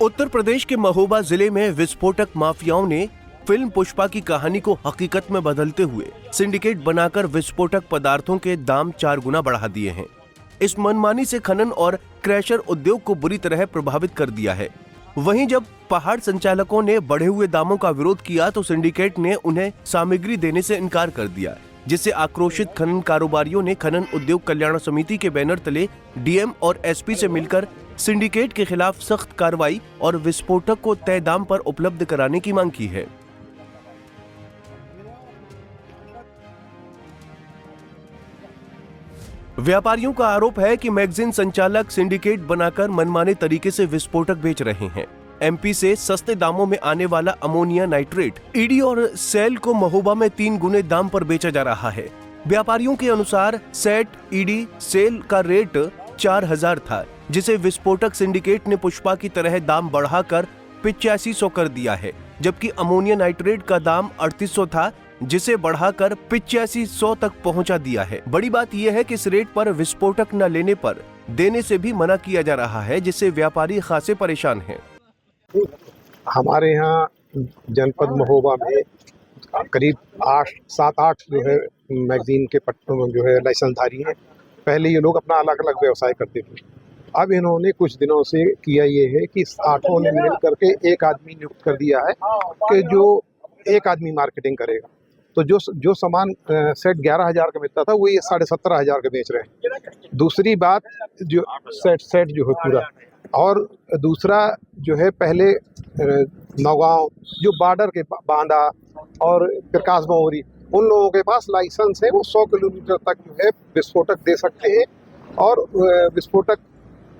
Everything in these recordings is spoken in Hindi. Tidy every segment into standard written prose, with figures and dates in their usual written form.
उत्तर प्रदेश के महोबा जिले में विस्फोटक माफियाओं ने फिल्म पुष्पा की कहानी को हकीकत में बदलते हुए सिंडिकेट बनाकर विस्फोटक पदार्थों के दाम 4 गुना बढ़ा दिए हैं। इस मनमानी से खनन और क्रैशर उद्योग को बुरी तरह प्रभावित कर दिया है। वहीं जब पहाड़ संचालकों ने बढ़े हुए दामों का विरोध किया तो सिंडिकेट ने उन्हें सामग्री देने से इनकार कर दिया, जिससे आक्रोशित खनन कारोबारियों ने खनन उद्योग कल्याण समिति के बैनर तले डीएम और एसपी से मिलकर सिंडिकेट के खिलाफ सख्त कार्रवाई और विस्फोटक को तय दाम पर उपलब्ध कराने की मांग की है। व्यापारियों का आरोप है कि मैगजीन संचालक सिंडिकेट बनाकर मनमाने तरीके से विस्फोटक बेच रहे हैं। एमपी से सस्ते दामों में आने वाला अमोनिया नाइट्रेट ईडी और सेल को महोबा में 3 गुने दाम पर बेचा जा रहा है। व्यापारियों के अनुसार सेट, ईडी, सेल का रेट 4000 था, जिसे विस्फोटक सिंडिकेट ने पुष्पा की तरह दाम बढ़ाकर 8500 कर दिया है, जबकि अमोनिया नाइट्रेट का दाम 3800 था, जिसे बढ़ाकर 8500 तक पहुंचा दिया है। बड़ी बात यह है कि इस रेट पर विस्फोटक न लेने पर देने से भी मना किया जा रहा है, जिससे व्यापारी खासे परेशान हैं। हमारे यहाँ जनपद महोबा में करीब 7-8 जो है मैगजीन के जो है लाइसेंसधारी हैं। पहले ये लोग अपना अलग अलग व्यवसाय करते थे। अब इन्होंने कुछ दिनों से किया ये है कि 8 ने मिल करके एक आदमी नियुक्त कर दिया है कि जो एक आदमी मार्केटिंग करेगा। तो जो सामान सेट 11,000 का मिलता था वो ये 17,500 का बेच रहे हैं। दूसरी बात जो सेट जो है पूरा, और दूसरा जो है पहले नौगांव जो बॉर्डर के बांदा और प्रकाश बमोरी, उन लोगों के पास लाइसेंस है, वो 100 किलोमीटर तक जो है विस्फोटक दे सकते हैं और विस्फोटक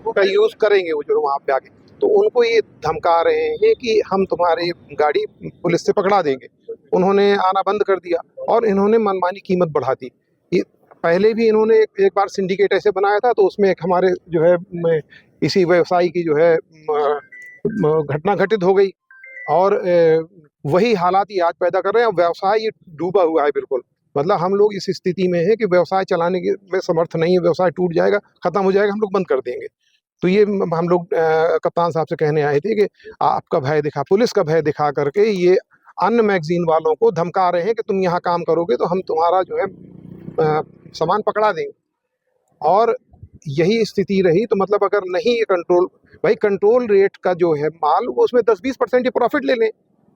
का यूज़ करेंगे वो जो वहाँ पे आके। तो उनको ये धमका रहे हैं कि हम तुम्हारी गाड़ी पुलिस से पकड़ा देंगे। उन्होंने आना बंद कर दिया और इन्होंने मनमानी कीमत बढ़ा दी। पहले भी इन्होंने एक बार सिंडिकेट ऐसे बनाया था, तो उसमें एक हमारे जो है इसी व्यवसायी की जो है घटना घटित हो गई और वही हालात ये आज पैदा कर रहे हैं। व्यवसाय ये डूबा हुआ है बिल्कुल। मतलब हम लोग इस स्थिति में है कि व्यवसाय चलाने के में समर्थ नहीं है। व्यवसाय टूट जाएगा, खत्म हो जाएगा, हम लोग बंद कर देंगे। तो ये हम लोग कप्तान साहब से कहने आए थे कि आपका भय दिखा, पुलिस का भय दिखा करके ये अन्य मैगजीन वालों को धमका रहे हैं कि तुम यहाँ काम करोगे तो हम तुम्हारा जो है सामान पकड़ा देंगे। और यही स्थिति रही तो मतलब अगर नहीं ये कंट्रोल रेट का जो है माल, वो उसमें 10-20% ही प्रॉफिट ले लें।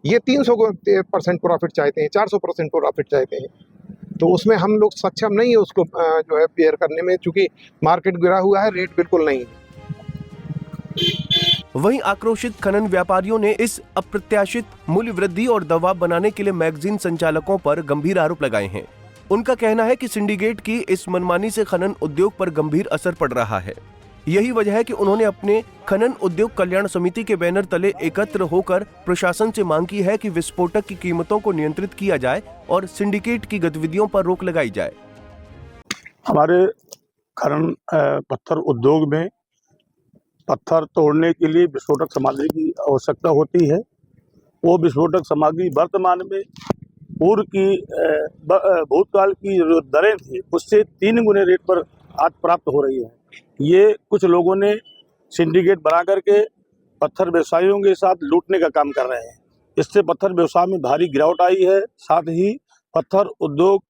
ये 300% प्रॉफिट चाहते हैं, 400% प्रॉफिट चाहते हैं। तो उसमें हम लोग सक्षम नहीं है उसको जो है बेयर करने में, चूंकि मार्केट गिरा हुआ है, रेट बिल्कुल नहीं है। वहीं आक्रोशित खनन व्यापारियों ने इस अप्रत्याशित मूल्य वृद्धि और दबाव बनाने के लिए मैगजीन संचालकों पर गंभीर आरोप लगाए हैं। उनका कहना है कि सिंडिकेट की इस मनमानी से खनन उद्योग पर गंभीर असर पड़ रहा है। यही वजह है कि उन्होंने अपने खनन उद्योग कल्याण समिति के बैनर तले एकत्र होकर प्रशासन से मांग की है कि विस्फोटक की कीमतों को नियंत्रित किया जाए और सिंडिकेट की गतिविधियों पर रोक लगाई जाए। हमारे खनन पत्थर उद्योग में पत्थर तोड़ने के लिए विस्फोटक सामग्री की आवश्यकता होती है। वो विस्फोटक सामग्री वर्तमान में पूर्व की भूतकाल की जो दरें थी उससे 3 गुने रेट पर आज प्राप्त हो रही है। ये कुछ लोगों ने सिंडिकेट बना करके पत्थर व्यवसायियों के साथ लूटने का काम कर रहे हैं। इससे पत्थर व्यवसाय में भारी गिरावट आई है। साथ ही पत्थर उद्योग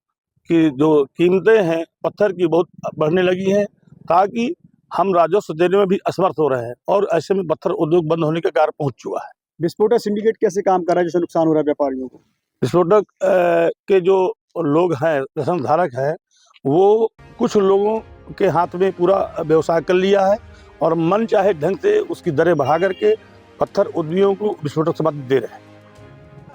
की जो कीमतें हैं पत्थर की बहुत बढ़ने लगी हैं, ताकि हम राजस्व देने में भी असमर्थ हो रहे हैं और ऐसे में पत्थर उद्योग बंद होने के कार पहुंच चुका है। विस्फोटक सिंडिकेट कैसे काम कर रहा है जिससे नुकसान हो रहा है व्यापारियों को? विस्फोटक के जो लोग हैं, लाइसेंस धारक है, वो कुछ लोगों के हाथ में पूरा व्यवसाय कर लिया है और मन चाहे ढंग से उसकी दरें बढ़ा करके पत्थर उद्योगों को विस्फोटक सामग्री दे रहे हैं।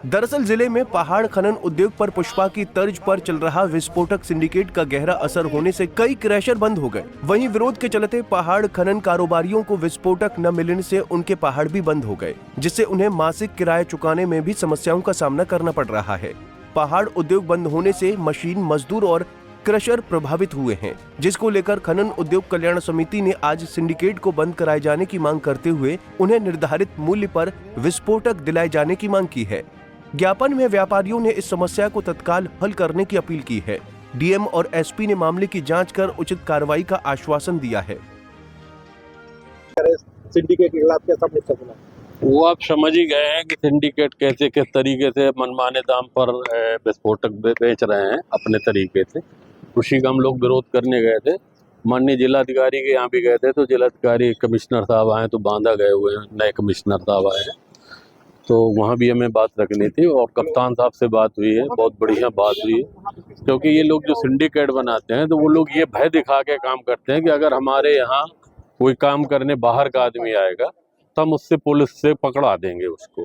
दरअसल जिले में पहाड़ खनन उद्योग पर पुष्पा की तर्ज पर चल रहा विस्फोटक सिंडिकेट का गहरा असर होने से कई क्रैशर बंद हो गए। वहीं विरोध के चलते पहाड़ खनन कारोबारियों को विस्फोटक न मिलने से उनके पहाड़ भी बंद हो गए, जिससे उन्हें मासिक किराया चुकाने में भी समस्याओं का सामना करना पड़ रहा है। पहाड़ उद्योग बंद होने से मशीन, मजदूर और क्रशर प्रभावित हुए हैं, जिसको लेकर खनन उद्योग कल्याण समिति ने आज सिंडिकेट को बंद कराए जाने की मांग करते हुए उन्हें निर्धारित मूल्य पर विस्फोटक दिलाए जाने की मांग की है। ज्ञापन में व्यापारियों ने इस समस्या को तत्काल हल करने की अपील की है। डीएम और एसपी ने मामले की जांच कर उचित कार्रवाई का आश्वासन दिया है। सिंडिकेट के खिलाफ कैसा वो आप समझ ही गए हैं कि सिंडिकेट कैसे किस तरीके से मनमाने दाम पर विस्फोटक बेच रहे हैं अपने तरीके से। उसी का हम लोग विरोध करने गए थे, माननीय जिलाधिकारी के यहाँ भी गए थे। तो जिलाधिकारी कमिश्नर साहब आए तो बांदा गए हुए हैं, नए कमिश्नर साहब आए हैं, तो वहाँ भी हमें बात रखनी थी। और कप्तान साहब से बात हुई है, बहुत बढ़िया बात हुई है, क्योंकि ये लोग जो सिंडिकेट बनाते हैं तो वो लोग ये भय दिखा के काम करते हैं कि अगर हमारे यहाँ कोई काम करने बाहर का आदमी आएगा तो हम उससे पुलिस से पकड़ा देंगे उसको।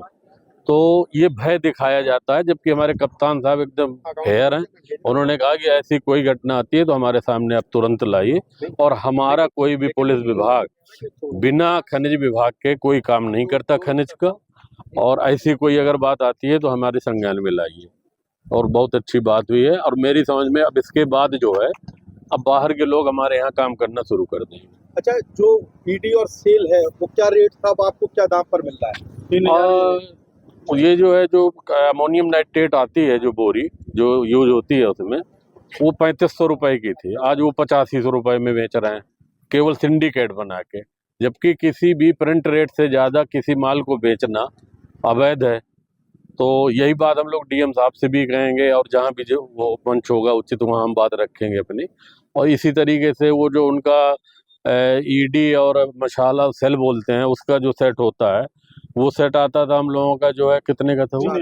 तो ये भय दिखाया जाता है, जबकि हमारे कप्तान साहब एकदम फेयर हैं। उन्होंने कहा कि ऐसी कोई घटना आती है तो हमारे सामने आप तुरंत लाइए, और हमारा कोई भी पुलिस विभाग बिना खनिज विभाग के कोई काम नहीं करता खनिज का, और ऐसी कोई अगर बात आती है तो हमारे संज्ञान में लाइए। और बहुत अच्छी बात हुई है, और मेरी समझ में अब इसके बाद जो है अब बाहर के लोग हमारे यहाँ काम करना शुरू कर देंगे। अच्छा, जो ईडी और सेल है वो क्या रेट था, अब आपको क्या दाम पर मिल रहा है? 3000 ये जो है, जो अमोनियम नाइट्रेट आती है, जो बोरी जो यूज होती है उसमें, वो 3500 रुपए की थी, आज वो 8500 रुपए में बेच रहे हैं, केवल सिंडिकेट बना के। जबकि किसी भी प्रिंट रेट से ज़्यादा किसी माल को बेचना अवैध है। तो यही बात हम लोग डीएम साहब से भी कहेंगे, और जहाँ भी जो वो मंच होगा उचित वहाँ हम बात रखेंगे अपनी। और इसी तरीके से वो जो उनका ईडी और मशाला सेल बोलते हैं, उसका जो सेट होता है, वो सेट आता था हम लोगों का, जो है कितने का था वो?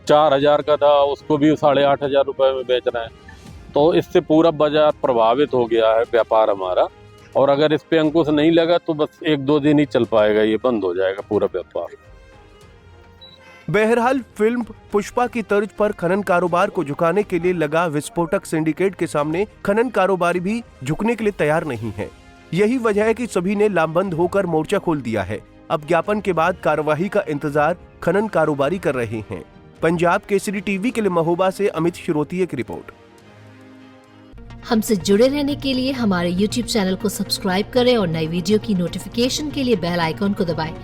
4000 का था, उसको भी 8500 रुपये में बेच रहे हैं। तो इससे पूरा बाजार प्रभावित हो गया है, व्यापार हमारा। और अगर इस पे अंकुश नहीं लगा तो बस 1-2 दिन ही चल पाएगा, ये बंद हो जाएगा पूरा व्यापार। बहरहाल फिल्म पुष्पा की तर्ज पर खनन कारोबार को झुकाने के लिए लगा विस्फोटक सिंडिकेट के सामने खनन कारोबारी भी झुकने के लिए तैयार नहीं है। यही वजह है कि सभी ने लामबंद होकर मोर्चा खोल दिया है। अब ज्ञापन के बाद कार्यवाही का इंतजार खनन कारोबारी कर रहे हैं। पंजाब केसरी टीवी के लिए महोबा से अमित शिरोतिया की रिपोर्ट। हमसे जुड़े रहने के लिए हमारे YouTube चैनल को सब्सक्राइब करें और नई वीडियो की नोटिफिकेशन के लिए बेल आइकॉन को दबाएं।